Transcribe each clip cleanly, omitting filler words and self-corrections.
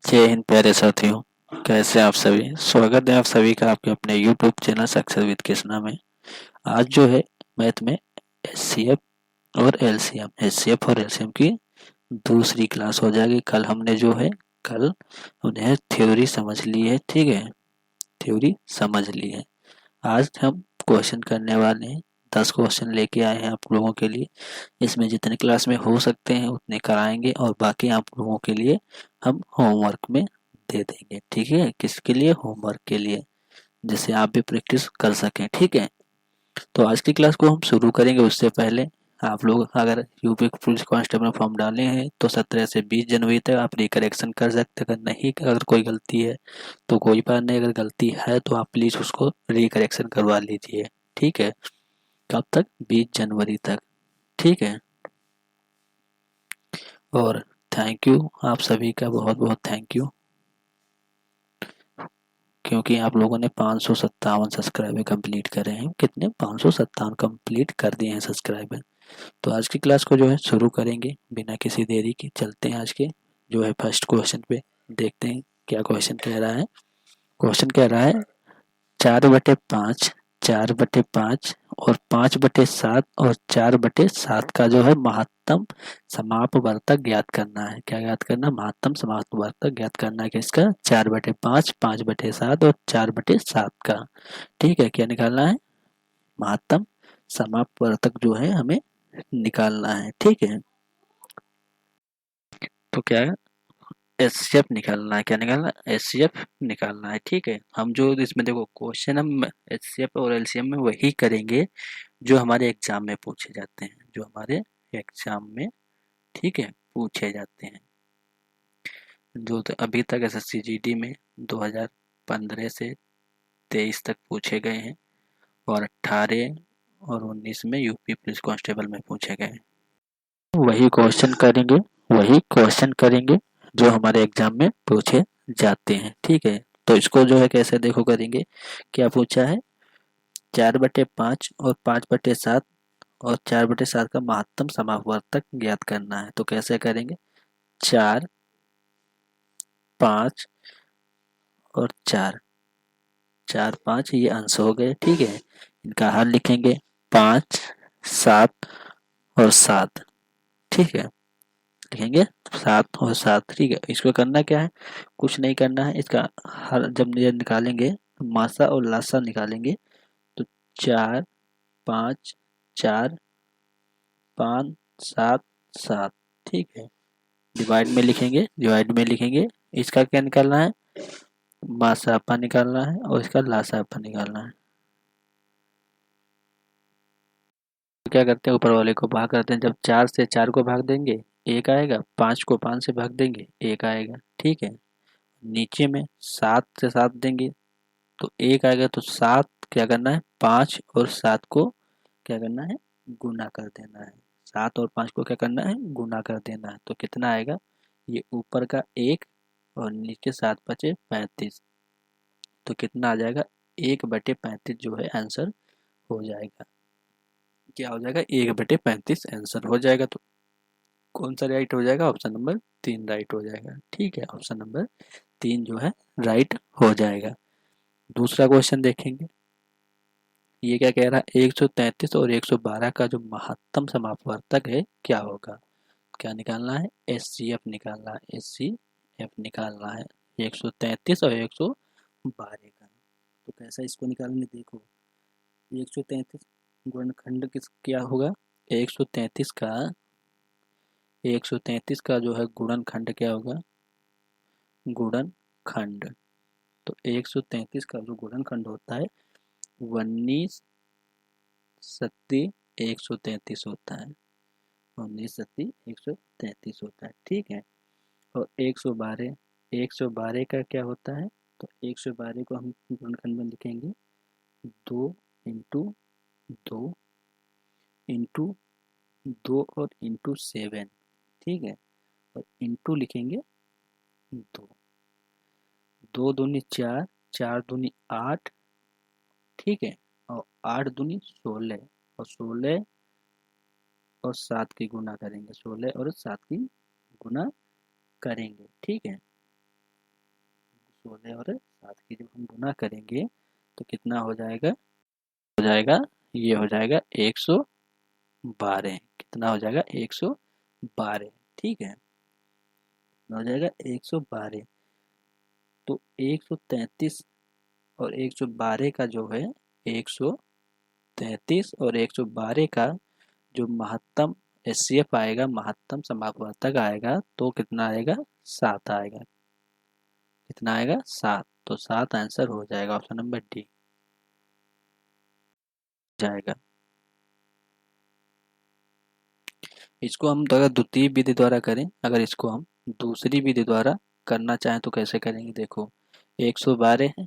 जय हिंद प्यारे साथियों। कैसे हैं आप सभी। स्वागत है आप सभी का आपके अपने YouTube channel success with Krishna में। आज जो है मैथ में एचसीएफ और एलसीएम और एलसीएम की दूसरी क्लास हो जाएगी। कल हमने थ्योरी समझ ली है, ठीक है। थ्योरी समझ ली है। आज हम क्वेश्चन करने वाले हैं। 10 क्वेश्चन लेके आए हैं आप लोगों के लिए। इसमें जितने क्लास में हो सकते हैं उतने कराएंगे और बाकी आप लोगों के लिए हम होमवर्क में दे देंगे, ठीक है। किसके लिए? होमवर्क के लिए, जिससे आप भी प्रैक्टिस कर सकें, ठीक है। तो आज की क्लास को हम शुरू करेंगे उससे पहले आप लोग अगर यूपी पुलिस कांस्टेबल फॉर्म डाले हैं तो 17 से 20 जनवरी तक आप रिकरेक्शन कर सकते हैं। अगर कोई गलती है तो कोई बात नहीं, अगर गलती है तो आप प्लीज़ उसको रिकरेक्शन करवा लीजिए, ठीक है। कब तक? 20 जनवरी तक, ठीक है। और थैंक यू, आप सभी का बहुत बहुत थैंक यू, क्योंकि आप लोगों ने 557 सब्सक्राइबर कंप्लीट करे हैं। कितने? 557 कंप्लीट कर दिए हैं सब्सक्राइबर। तो आज की क्लास को जो है शुरू करेंगे बिना किसी देरी के। चलते हैं आज के जो है फर्स्ट क्वेश्चन पे, देखते हैं क्या क्वेश्चन कह रहा है। क्वेश्चन कह रहा है 4/5, 4/5 और 5/7 और 4/7 का जो है महत्तम समापवर्तक ज्ञात करना है। क्या ज्ञात करना? महत्तम समापवर्तक ज्ञात करना है। किसका? 4/5, 5/7 और 4/7 का, ठीक है। क्या निकालना है? महत्तम समापवर्तक जो है हमें निकालना है, ठीक है। तो क्या है? एचसीएफ निकालना है। क्या निकालना है? एचसीएफ निकालना है, ठीक है। हम जो इसमें देखो क्वेश्चन हम एचसीएफ और एलसीएम में वही करेंगे जो हमारे एग्जाम में पूछे जाते हैं, जो हमारे एग्जाम में, ठीक है, पूछे जाते हैं। जो तो अभी तक एसएससी जीडी में 2015 से 23 तक पूछे गए हैं और 18 और 19 में यूपी पुलिस कांस्टेबल में पूछे गए हैं। वही क्वेश्चन करेंगे, वही क्वेश्चन करेंगे जो हमारे एग्जाम में पूछे जाते हैं, ठीक है। तो इसको जो है कैसे देखो करेंगे। क्या पूछा है? 4/5 और 5/7 और 4/7 का महत्तम समापवर्तक ज्ञात करना है। तो कैसे करेंगे? 4, 5 और 4, 4, 5 ये अंश हो गए, ठीक है। इनका हल लिखेंगे 5, 7 और 7, ठीक है। लिखेंगे 7 और 7, ठीक है। इसको करना क्या है? कुछ नहीं करना है। इसका हर जब ये निकालेंगे मासा और लासा निकालेंगे तो 4, 5, 4, 5, 7, 7, ठीक है। डिवाइड में लिखेंगे, डिवाइड में लिखेंगे। इसका क्या निकालना है? मासापा निकालना है और इसका लासापा निकालना है। तो क्या करते हैं? ऊपर वाले को भाग करते हैं। जब 4 से 4 को भाग देंगे 1 आएगा, 5 को 5 से भाग देंगे 1 आएगा, ठीक है। नीचे में 7 से 7 देंगे तो 1 आएगा। तो 7 क्या करना है? 5 और 7 को क्या करना है? गुना कर देना है। 7 और 5 को क्या करना है? गुना कर देना है। तो कितना आएगा? ये ऊपर का 1 और नीचे 7 बचे 35। तो कितना आ जाएगा? 1/35 जो है आंसर हो जाएगा। क्या हो जाएगा? 1/35 आंसर हो जाएगा। तो कौन सा राइट हो जाएगा? ऑप्शन नंबर 3 राइट हो जाएगा, ठीक है। ऑप्शन नंबर 3 जो है राइट हो जाएगा। दूसरा क्वेश्चन देखेंगे। ये क्या कह रहा है? 133 और 112 का जो महत्तम समापवर्तक है क्या होगा? क्या निकालना है? एचसीएफ निकालना है, एचसीएफ निकालना है 133 और 112 का। तो कैसा इसको निकालेंगे देखो। 133 गुणनखंड किस क्या होगा? 133 का 133 का जो है गुणनखंड क्या होगा? गुणनखंड। तो 133 का जो गुणनखंड होता है 19 सत्ती 133 होता है। 19 सत्ती 133 होता है, ठीक है। और 112 का क्या होता है? तो 112 को हम गुणनखंड में लिखेंगे 2 इंटू 2 इंटू 2 और इंटू 7, ठीक है। और इंटू लिखेंगे 2, 2 दूनी 4, 4 दूनी 8, ठीक है। और 8 दूनी 16 और 16 और 7 की गुना करेंगे, 16 और 7 की गुना करेंगे, ठीक है। 16 और 7 की जब हम गुना करेंगे तो कितना हो जाएगा, ये हो जाएगा 112। कितना हो जाएगा, 112। ठीक है, हो जाएगा 112। तो 133 और 112 का जो है, 133 और 112 का जो महत्तम एचसीएफ आएगा, महत्तम समापवर्तक आएगा, तो कितना आएगा, 7 आएगा। कितना आएगा, 7। तो 7 आंसर हो जाएगा, ऑप्शन नंबर डी जाएगा। इसको हम अगर द्वितीय विधि द्वारा करें, अगर इसको हम दूसरी विधि द्वारा करना चाहें तो कैसे करेंगे, देखो 112 है,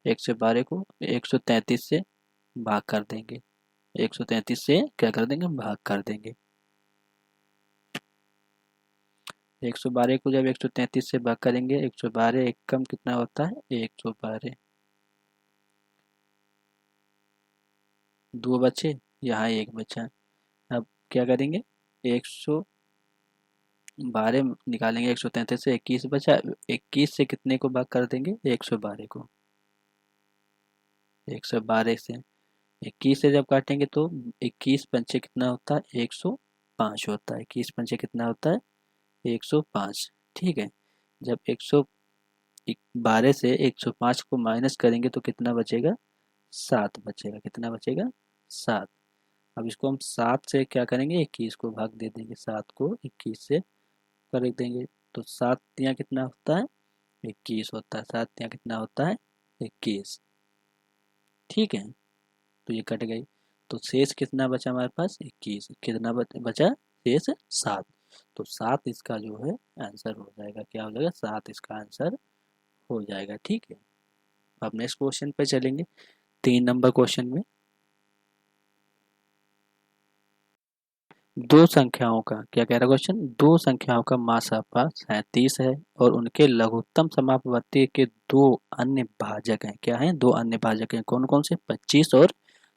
112 को 133 से भाग कर देंगे, 133 से क्या कर देंगे, भाग कर देंगे। 112 को जब 133 से भाग करेंगे, 112 एक कम कितना होता है, 112। दो बचे, यहाँ एक बचा। अब क्या करेंगे, 112 निकालेंगे, 133 से 21 बचा, 21 से कितने को भाग कर देंगे, 112 को। 112 से 21 से जब काटेंगे तो 21 पंचे कितना होता है, 105 होता है। 21 पंचे कितना होता है, 105। ठीक है, जब 112 से 105 को माइनस करेंगे तो कितना बचेगा, 7 बचेगा। कितना बचेगा, 7। अब इसको हम 7 से क्या करेंगे, 21 को भाग दे देंगे, 7 को 21 से कर देंगे तो 7 तिया कितना होता है, 21 होता है। 7 तिया कितना होता है, 21। ठीक है, तो ये कट गई, तो शेष कितना बचा हमारे पास, 21। कितना बचा, शेष 7। तो 7 इसका जो है आंसर हो जाएगा। क्या हो जाएगा, 7 इसका आंसर हो जाएगा। ठीक है, अब नेक्स्ट क्वेश्चन पे चलेंगे। 3 नंबर क्वेश्चन में दो संख्याओं का, क्या कह रहा क्वेश्चन, दो संख्याओं का मासापा 37 है और उनके लघुत्तम समापवर्ती के दो अन्य भाजक हैं। क्या हैं, दो अन्य भाजक हैं, कौन कौन से, 25 और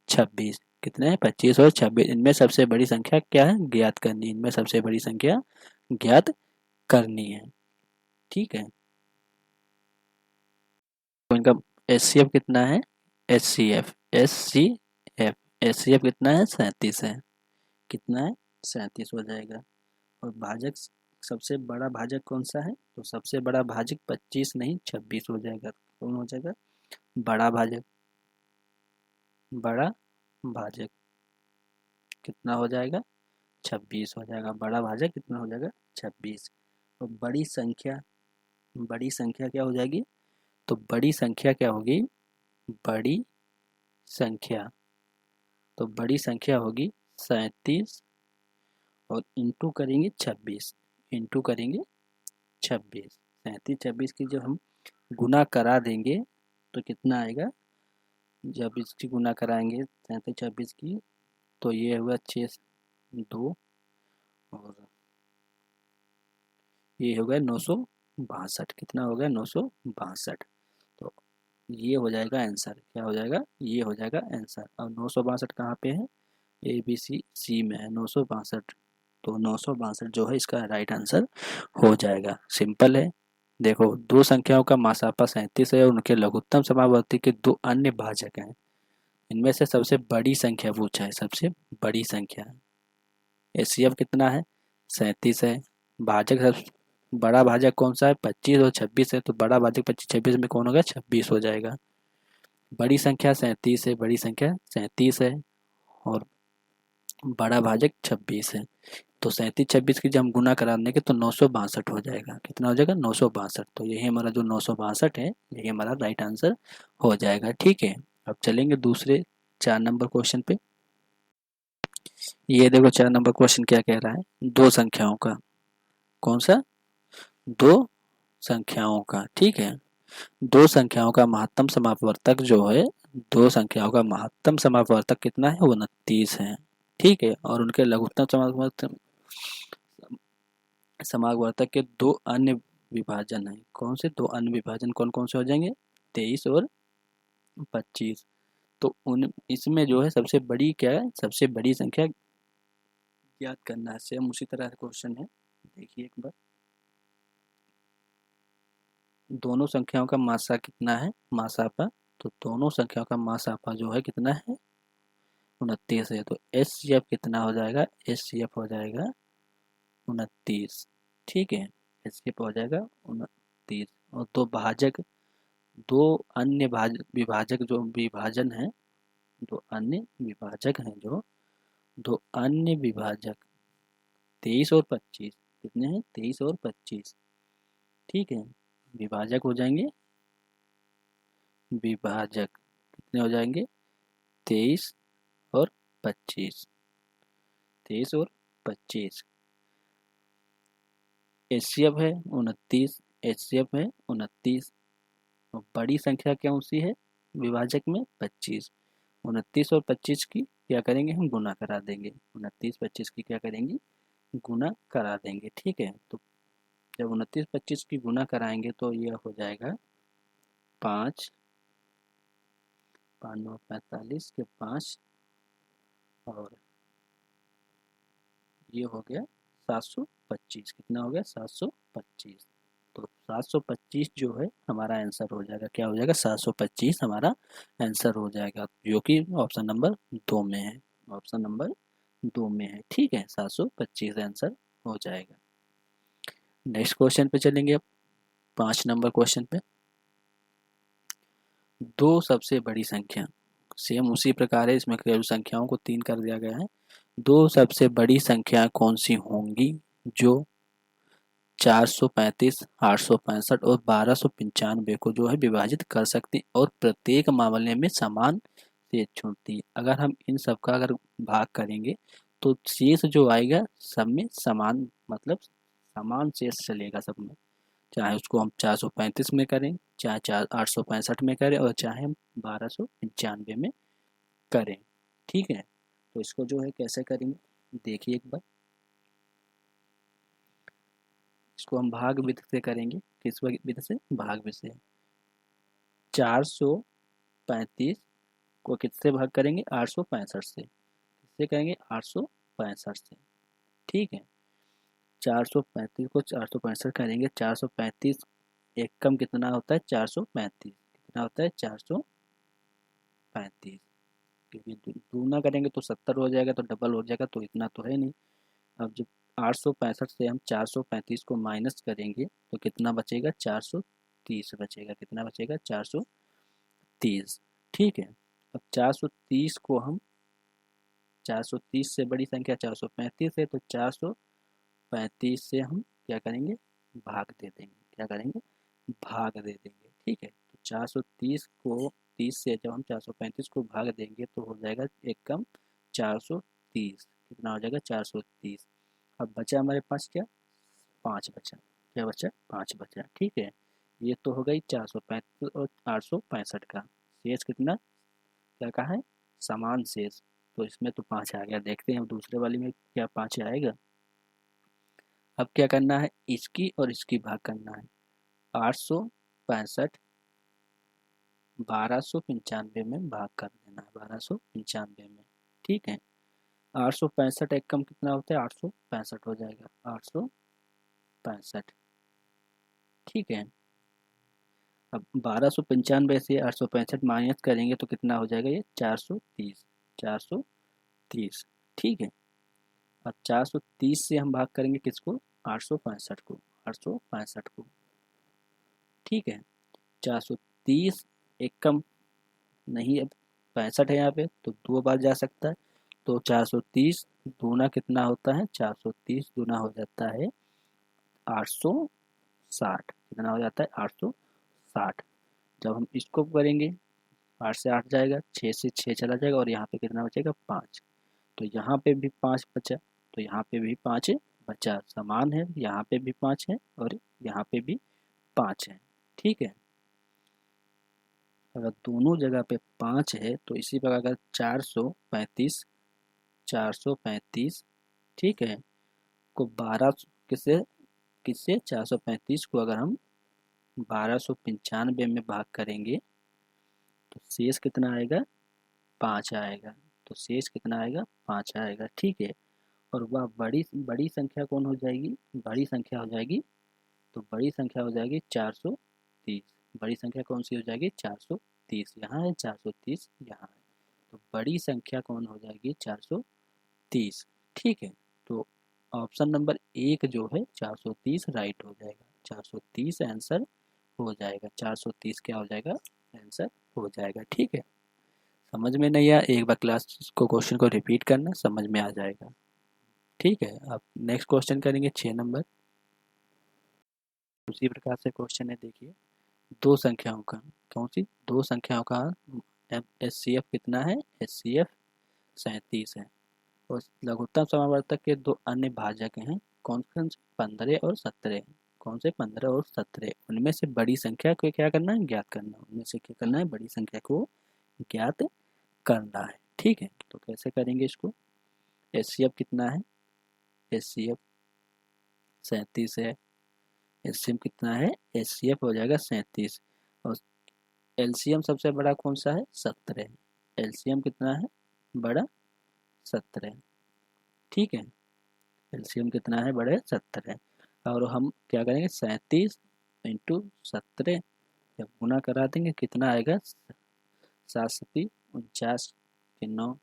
26। कितने हैं, 25 और 26। इनमें सबसे बड़ी संख्या क्या है, ज्ञात करनी। इनमें सबसे बड़ी संख्या ज्ञात करनी है। ठीक है, तो इनका एचसीएफ कितना है, एचसीएफ कितना है, 37 है। कितना है, 37 हो जाएगा। और भाजक, सबसे बड़ा भाजक कौन सा है, तो सबसे बड़ा भाजक 25 नहीं 26 हो जाएगा। कौन हो जाएगा, बड़ा भाजक। बड़ा भाजक कितना हो जाएगा, 26 हो जाएगा। बड़ा भाजक कितना हो जाएगा, 26। और बड़ी संख्या क्या हो जाएगी, तो बड़ी संख्या क्या होगी, बड़ी संख्या, तो बड़ी संख्या होगी 37 और इंटू करेंगे 26, इंटू करेंगे 26। 37 26 की जब हम गुना करा देंगे तो कितना आएगा, जब इसकी गुना कराएंगे 37 26 की, तो ये हुआ 6 2 और ये हो गया 962। कितना हो गया, 962। तो ये हो जाएगा आंसर। क्या हो जाएगा, ये हो जाएगा आंसर। और 962 कहाँ पे है, ए बी सी सी में है 962। तो 962 जो है इसका राइट आंसर हो जाएगा। सिंपल है। देखो, दो संख्याओं का मासापा 37 है और उनके लघुत्तम समावर्ती के दो अन्य भाजक हैं। इनमें से सबसे बड़ी संख्या पूछा है, सबसे बड़ी संख्या। एचसीएफ कितना है, 37 है। भाजक सब, बड़ा भाजक कौन सा है, 25 और 26 है। तो बड़ा भाजक 25 26 में कौन होगा, 26 हो जाएगा। बड़ी संख्या 37 है, बड़ी संख्या 37 है और बड़ा भाजक 26 है। तो 37 26 की जब हम गुना करा देंगे तो 962 हो जाएगा। कितना हो जाएगा, 962। तो यही हमारा जो 962 है, यही हमारा राइट आंसर हो जाएगा। ठीक है, अब चलेंगे दूसरे 4 नंबर क्वेश्चन पे। ये देखो 4 नंबर क्वेश्चन क्या कह रहा है, दो संख्याओं का, कौन सा, दो संख्याओं का। ठीक है, दो संख्याओं का महत्तम समापवर्तक जो है, दो संख्याओं का महत्तम समापवर्तक कितना है, वो 29 है। ठीक है, और उनके लघुत्तम समापवर्तक के दो अन्य विभाजन है। कौन से दो अन्य विभाजन, कौन कौन से हो जाएंगे, 23 और 25। तो उन इसमें जो है सबसे बड़ी क्या है, सबसे बड़ी संख्या ज्ञात करना है। सेम उसी तरह क्वेश्चन है, देखिए एक बार। दोनों संख्याओं का मासा कितना है, मासापा, तो दोनों संख्याओं का मासापा जो है कितना है, 29 है। तो एचसीएफ कितना हो जाएगा, एचसीएफ हो जाएगा 29। ठीक है, एचसीएफ हो जाएगा 29। और दो भाजक, दो अन्य विभाजक जो विभाजन है, दो अन्य विभाजक हैं जो, दो अन्य विभाजक 23 और 25 कितने हैं, 23 और 25। ठीक है, विभाजक हो जाएंगे, विभाजक कितने हो जाएंगे, 23 और 25, 23 और 25। एचसीएफ है 29, एचसीएफ है 29। और बड़ी संख्या कौन सी है विभाजक में, 25। 29 और 25 की क्या करेंगे, हम गुना करा देंगे, 29 25 की क्या करेंगे, गुना करा देंगे। ठीक है, तो जब 29 25 की गुना कराएंगे तो यह हो जाएगा 5, 5 9 45 के 5, और ये हो गया 725। कितना हो गया, 725। तो 725 जो है हमारा आंसर हो जाएगा, क्या हो जाएगा, 725 हमारा आंसर हो जाएगा, जो कि ऑप्शन नंबर 2 में है, ऑप्शन नंबर 2 में है। ठीक है, 725 आंसर हो जाएगा। नेक्स्ट क्वेश्चन पे चलेंगे अब, 5 नंबर क्वेश्चन पे। दो सबसे बड़ी संख्या, सेम उसी प्रकार है, इसमें केवल संख्याओं को 3 कर दिया गया है। दो सबसे बड़ी संख्या कौन सी होंगी जो 435, 865 और 1295 को जो है विभाजित कर सकती और प्रत्येक मामले में समान शेष छोड़ती। अगर हम इन सब का अगर भाग करेंगे तो शेष जो आएगा सब में समान, मतलब समान शेष चलेगा सब में, चाहे उसको हम 435 में करें, चाहे 865 में करें, और चाहे हम 1295 में करें। ठीक है, तो इसको जो है कैसे करेंगे देखिए एक बार। इसको हम भाग विधि से करेंगे, किस विधि से, भाग विधि से। 435 को किससे भाग करेंगे, 865 से, किससे करेंगे, 865 से। ठीक है, 435 को 865 करेंगे, 435 एक कम कितना होता है, 435 कितना होता है, 435, क्योंकि दूना करेंगे तो 70 हो जाएगा, तो डबल हो जाएगा, तो इतना तो है नहीं। अब जब 865 से हम 435 को माइनस करेंगे तो कितना बचेगा, 430 बचेगा, कितना बचेगा, 430। ठीक है, अब 430 को हम, 430 से बड़ी संख्या 435 है, तो 435 से हम क्या करेंगे, भाग दे देंगे, क्या करेंगे, भाग दे देंगे। ठीक है, तो 430 को 30 से जब हम 435 को भाग देंगे तो हो जाएगा एक कम 430, कितना हो जाएगा, 430। अब बचा हमारे पास क्या, 5 बचा, क्या बचा, 5 बचा। ठीक है, ये तो हो गई 435 और 865 का शेष कितना, क्या कहा है, समान शेष, तो इसमें तो 5 आ गया। देखते हैं अब दूसरे वाली में क्या 5 आएगा। अब क्या करना है, इसकी और इसकी भाग करना है। 865 1295 में भाग कर देना है, 1295 में। ठीक है, 865 एक कम कितना होता है, 865 हो जाएगा, 865। ठीक है, अब 1295 से 865 माइनस करेंगे तो कितना हो जाएगा, ये 430, 430। ठीक है, अब 430 से हम भाग करेंगे किसको, 865 को, 865 को। ठीक है, 430 एक कम नहीं, अब 65 है यहाँ पे तो 2 बार जा सकता है, तो 430 दूना कितना होता है, 430 दूना हो जाता है 860, कितना हो जाता है, 860। जब हम इसको करेंगे 8 से 8 जाएगा, 6 से 6 चला जाएगा, और यहाँ पे कितना बचेगा, 5। तो यहाँ पे भी 5 बचा, तो यहाँ पे भी 5 बचा, समान है, यहाँ पे भी 5 है और यहाँ पे भी 5 है। ठीक है, अगर दोनों जगह पे 5 है तो इसी प्रकार अगर 435, 435, ठीक है, को 12 किससे, किससे 435 को अगर हम 1295 में भाग करेंगे तो शेष कितना आएगा, 5 आएगा। तो शेष कितना आएगा, 5 आएगा। ठीक है, और वह बड़ी बड़ी संख्या कौन हो जाएगी, बड़ी संख्या हो जाएगी, तो बड़ी संख्या हो जाएगी 430। 430। बड़ी संख्या कौन सी हो जाएगी? 430 यहाँ है, 430 यहाँ है, तो बड़ी संख्या कौन हो जाएगी? 430। ठीक है, तो ऑप्शन नंबर 1 जो है 430 राइट हो जाएगा, 430 आंसर हो जाएगा, 430 क्या हो जाएगा? आंसर हो जाएगा। ठीक है, समझ में नहीं आया एक बार क्लास को क्वेश्चन को रिपीट करना, समझ में आ जाएगा। ठीक है, अब नेक्स्ट क्वेश्चन करेंगे 6 नंबर। उसी प्रकार से क्वेश्चन है, देखिए दो संख्याओं का, कौन सी? दो संख्याओं का HCF कितना है? HCF 37 है, और लघुत्तम समावर्तक के दो अन्य भाजक हैं, कौन कौन से? 15 और 17। कौन से? 15 और 17। उनमें से बड़ी संख्या को क्या करना है? ज्ञात करना। उनमें से क्या करना है? बड़ी संख्या को ज्ञात करना है। ठीक है, तो कैसे करेंगे इसको? HCF कितना है? HCF 37 है। HCF कितना है? HCF हो जाएगा 37, और LCM सबसे बड़ा कौन सा है? 17। LCM कितना है? बड़ा 17। ठीक है, LCM कितना है? बड़े 17 है, और हम क्या करेंगे? 37 इंटू 17 जब गुना करा देंगे कितना आएगा? 7×7 = 49 के 9,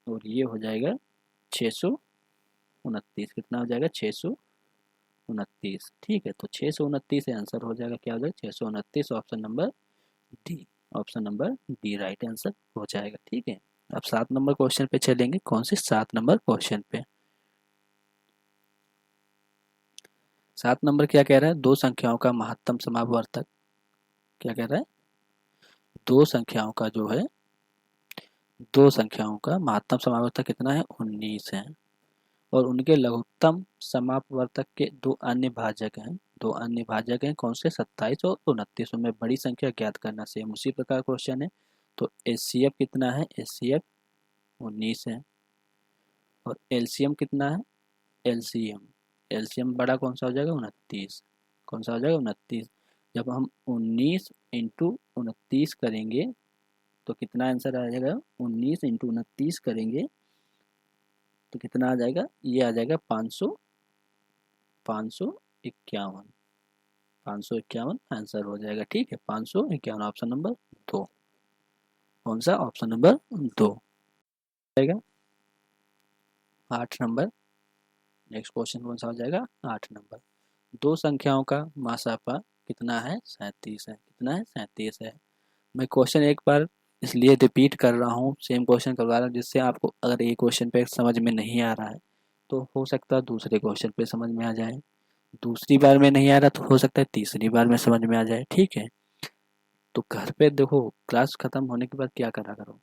और ये हो जाएगा 629। कितना हो जाएगा? 629। ठीक है, तो 629 आंसर हो जाएगा, क्या हो जाएगा? 629, option number D. Option number D right answer हो जाएगा। ठीक है, अब 7 नंबर क्वेश्चन पे चलेंगे। कौन से? 7 नंबर क्वेश्चन पे। 7 नंबर क्या कह रहा है? दो संख्याओं का महत्तम समापवर्तक, क्या कह रहा है? दो संख्याओं का जो है, दो संख्याओं का महत्तम समापवर्तक कितना है? 19 है, और उनके लघुत्तम समापवर्तक के दो अन्य भाजक हैं, दो अन्य भाजक हैं, कौन से? 27 और 29। में बड़ी संख्या ज्ञात करना। सेम उसी प्रकार क्वेश्चन है, तो HCF कितना है? HCF 19 है, और LCM कितना है? LCM बड़ा कौन सा हो जाएगा? 29। कौन सा हो जाएगा? 29। जब हम 19 इंटू 29 करेंगे तो कितना आंसर आ जाएगा? 19 इंटू 29 करेंगे तो कितना आ जाएगा? ये आ जाएगा 551। 551 आंसर हो जाएगा। ठीक है, 551 ऑप्शन नंबर 2। कौन सा? ऑप्शन नंबर 2 जाएगा। 8 नंबर, नेक्स्ट क्वेश्चन कौन सा हो जाएगा? 8 नंबर। दो संख्याओं का मासापा कितना है? 37 है। कितना है? 37 है। मैं क्वेश्चन एक बार इसलिए रिपीट कर रहा हूँ, सेम क्वेश्चन करवा रहा हूँ, जिससे आपको अगर एक क्वेश्चन पे समझ में नहीं आ रहा है तो हो सकता है दूसरे क्वेश्चन पे समझ में आ जाए, दूसरी बार में नहीं आ रहा तो हो सकता है तीसरी बार में समझ में आ जाए। ठीक है, तो घर पे देखो, क्लास खत्म होने के बाद क्या करा करो?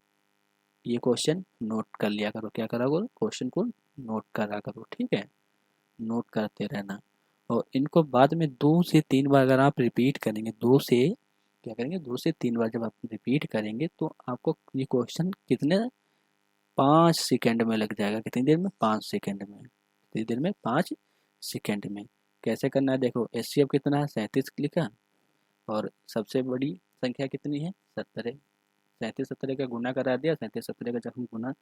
ये क्वेश्चन नोट कर लिया करो। क्या करा करो? क्वेश्चन को नोट करा करो। ठीक है, नोट करते रहना, और इनको बाद में 2 से 3 बार अगर आप रिपीट करेंगे, क्या करेंगे? 2 से 3 बार जब आप रिपीट करेंगे तो आपको ये क्वेश्चन कितने? 5 सेकेंड में लग जाएगा। कितनी देर में? 5 सेकेंड में। कितनी देर में? 5 सेकेंड में। कैसे करना है? देखो, HCF कितना है? 37 लिखा, और सबसे बड़ी संख्या कितनी है? 17। 37 17 का गुना करा दिया, 37 17 का जब हम गुना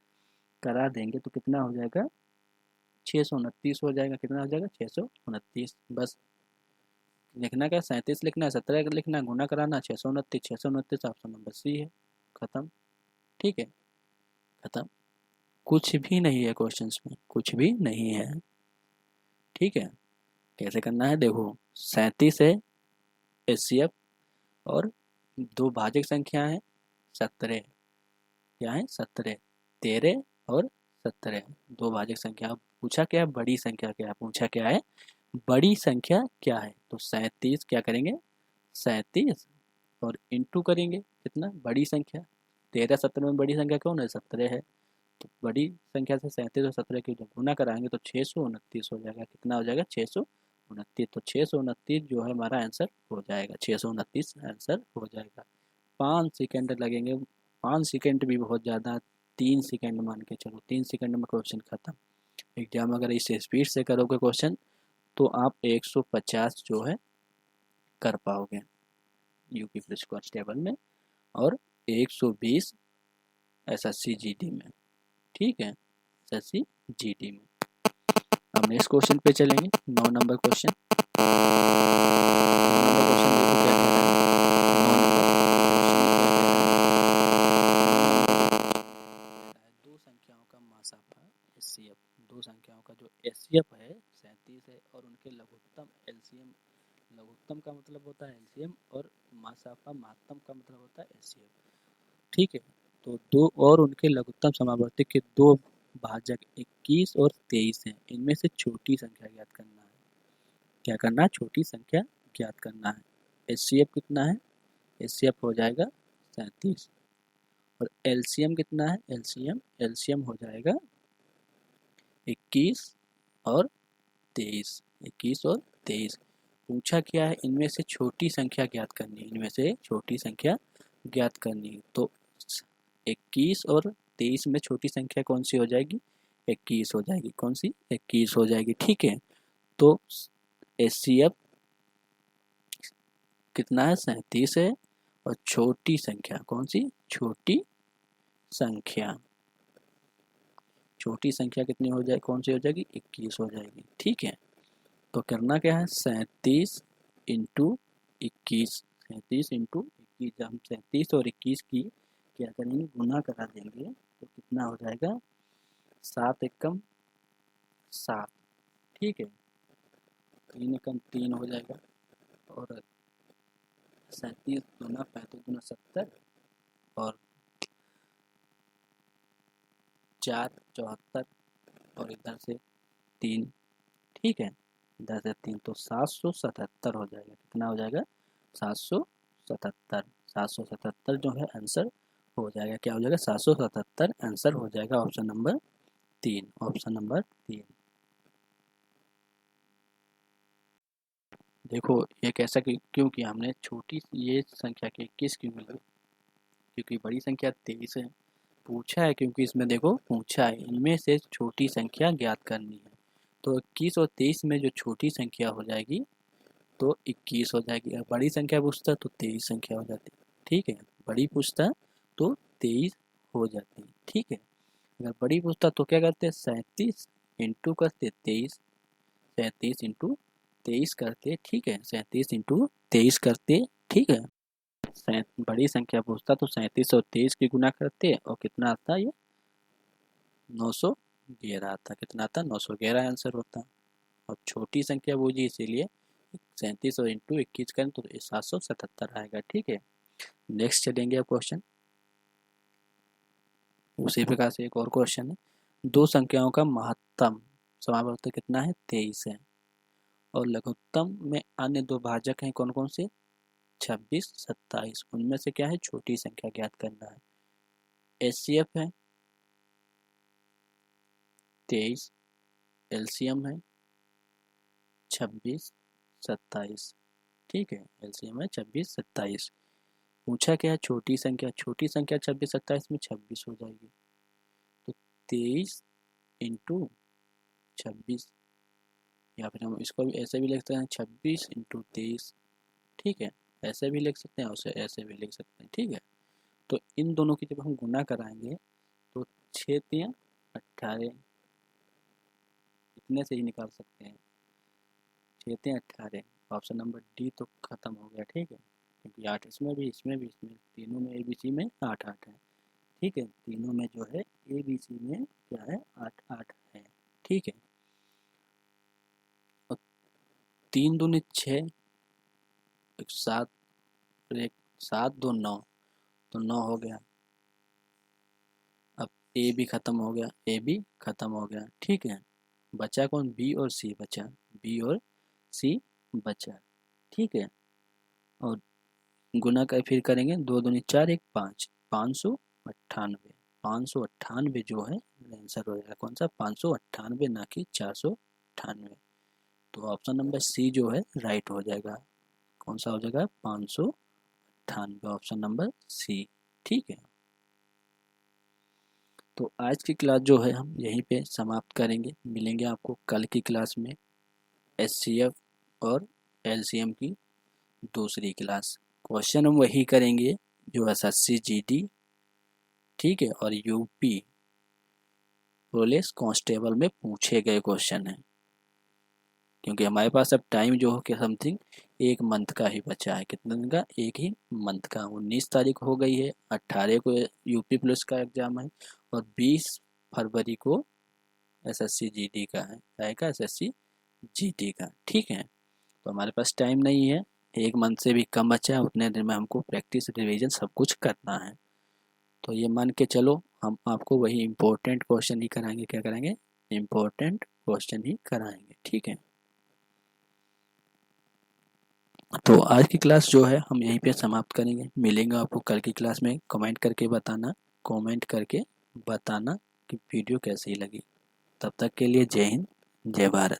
करा देंगे तो कितना हो जाएगा? 629 हो जाएगा। कितना हो जाएगा? 629। बस लिखना क्या? 37 लिखना है, 17 लिखना है, गुना कराना, 629। 629 ऑप्शन नंबर सी है। खत्म। ठीक है, खत्म। कुछ भी नहीं है क्वेश्चंस में, कुछ भी नहीं है। ठीक है, कैसे करना है? देखो, 37 है HCF, और दो भाजक संख्या है 17। क्या है? 17। 13 और 17 दो भाजक संख्या। पूछा क्या? बड़ी संख्या क्या है? पूछा क्या है? बड़ी संख्या क्या है? तो 37 क्या करेंगे? 37 और इंटू करेंगे कितना? बड़ी संख्या। 13 17 में बड़ी संख्या कौन है? 17 है। तो बड़ी संख्या से 37 और 17 की जब गुना कराएंगे तो 629 हो जाएगा। कितना हो जाएगा? 629। तो 629 जो है हमारा आंसर हो जाएगा। 629 आंसर हो जाएगा। 5 सेकेंड लगेंगे, 5 सेकेंड भी बहुत ज़्यादा। 3 सेकेंड मान के चलो, 3 सेकेंड में क्वेश्चन खत्म। एग्जाम अगर इस स्पीड से करोगे क्वेश्चन तो आप 150 जो है कर पाओगे यूपी पुलिस कांस्टेबल में, और 120 SSC GD में। ठीक है, SSC GD में। अब नेक्स्ट क्वेश्चन पे चलेंगे। 9 नंबर क्वेश्चन। 9 नंबर क्वेश्चन देखो एलसीएम लघुत्तम का मतलब होता है एलसीएम, और मासाफा महत्तम का मतलब होता है एचसीएफ। ठीक है, तो दो और उनके लघुत्तम समावर्ती के दो भाजक 21 और 23 हैं, इनमें से छोटी संख्या ज्ञात करना है। क्या करना है? छोटी संख्या ज्ञात करना है। एचसीएफ कितना है? एचसीएफ हो जाएगा 37। और एलसीएम कितना है? एलसीएम हो जाएगा 21 और 23। 21 और 23। पूछा क्या है? इनमें से छोटी संख्या ज्ञात करनी है, इनमें से छोटी संख्या ज्ञात करनी है। तो 21 और 23 में छोटी संख्या कौन सी हो जाएगी? 21 हो जाएगी। कौन सी? 21 हो जाएगी। ठीक है, तो एचसीएफ कितना है? 37 है। और छोटी संख्या कौन सी? छोटी संख्या, छोटी संख्या कितनी हो जाए? कौन सी हो जाएगी? 21 हो जाएगी। ठीक है, तो करना क्या है? 37 इंटू 21। 37 इंटू 21, जब हम 37 और 21 की क्या करेंगे? गुना करा देंगे तो कितना हो जाएगा? 7 एकम 7। ठीक है, 3 एकम 3 हो जाएगा। और 37 दूना 35 दूना 70, और 4 74, और इधर से 3। ठीक है, इधर से 3, तो 777 हो जाएगा। कितना हो जाएगा? 777। 777 जो है आंसर हो जाएगा। क्या हो जाएगा? 777 आंसर हो जाएगा। Option number 3। Option number 3। देखो ये कैसा क्यों किया हमने? छोटी ये संख्या के 21 क्यों मिली? क्योंकि बड़ी संख्या 23 है। पूछा है, क्योंकि इसमें देखो पूछा है इनमें से छोटी संख्या ज्ञात करनी है। तो 21 और 23 में जो छोटी संख्या हो जाएगी तो 21 हो जाएगी। और बड़ी संख्या पूछता तो 23 संख्या हो जाती। ठीक है, बड़ी पूछता तो 23 हो जाती। ठीक है, अगर बड़ी पूछता तो क्या करते? 37 इंटू करते 23। 37 इंटू 23 करते। ठीक है, 37 इंटू 23 करते। ठीक है, बड़ी संख्या पूछता तो 37 और 23 की गुना करते, और कितना आता? ये 911 आता। कितना आता? 911 आंसर होता। और छोटी संख्या बूझी, इसीलिए 37 और इंटू 21 करें तो 777 आएगा। ठीक है, नेक्स्ट चलेंगे अब क्वेश्चन। उसी प्रकार से एक और क्वेश्चन है। दो संख्याओं का महत्तम समावर्त कितना है? 23 है। और लघुत्तम में अन्य दो भाजक हैं, कौन कौन से? 26 27। उनमें से क्या है? छोटी संख्या ज्ञात करना है। एचसीएफ है 23, एलसीएम है 26 27। ठीक है, एलसीएम है 26 27। पूछा क्या है? छोटी संख्या। छोटी संख्या 26 27 में 26 हो जाएगी। तो 23 इंटू 26, या फिर हम इसको भी ऐसे भी लिख सकते हैं 26 इंटू 23। ठीक है, ऐसे भी लिख सकते हैं और ऐसे भी लिख सकते हैं। ठीक है, तो इन दोनों की जब हम गुना कराएंगे तो 6 3 18, इतने से ही निकाल सकते हैं। 6 3 18। ऑप्शन नंबर डी तो खत्म हो गया। ठीक है, क्योंकि 8 इसमें भी, इसमें भी, इसमें तीनों में ABC में 8 8 है। ठीक है, तीनों में जो है ABC में क्या है? 8 8 है। ठीक है, और 3 दूनी 6, एक 7, एक 7 2 9, तो 9 हो गया। अब ए भी खत्म हो गया, ए भी खत्म हो गया। ठीक है, बचा कौन? बी और सी बचा। बी और सी बचा। ठीक है, और गुना कर फिर करेंगे। 2 दूनी 4, एक 5, 598। 598 जो है आंसर हो जाएगा। कौन सा? 598, ना कि 498। तो ऑप्शन नंबर सी जो है राइट हो जाएगा। कौन सा हो जाएगा? 598, ऑप्शन नंबर सी। ठीक है, तो आज की क्लास जो है हम यहीं पे समाप्त करेंगे। मिलेंगे आपको कल की क्लास में एचसीएफ और एलसीएम की दूसरी क्लास। क्वेश्चन हम वही करेंगे जो एसएससी जीडी, ठीक है, और यूपी पुलिस कांस्टेबल में पूछे गए क्वेश्चन हैं। क्योंकि हमारे पास अब टाइम जो हो के समथिंग 1 मंथ का ही बचा है। कितने दिन का? 1 ही मंथ का। 19 तारीख हो गई है, 18 को यूपी पुलिस का एग्जाम है, और 20 फरवरी को एसएससी जीडी का है। एसएससी जीडी का। ठीक है, तो हमारे पास टाइम नहीं है, 1 मंथ से भी कम बचा है, उतने दिन में हमको प्रैक्टिस रिवीजन सब कुछ करना है। तो ये मान के चलो, हम आपको वही इम्पोर्टेंट क्वेश्चन ही कराएंगे। क्या कराएंगे? इम्पोर्टेंट क्वेश्चन ही कराएंगे, ठीक है। तो आज की क्लास जो है हम यहीं पे समाप्त करेंगे। मिलेंगे आपको कल की क्लास में। कमेंट करके बताना कि वीडियो कैसी लगी। तब तक के लिए जय हिंद, जय भारत।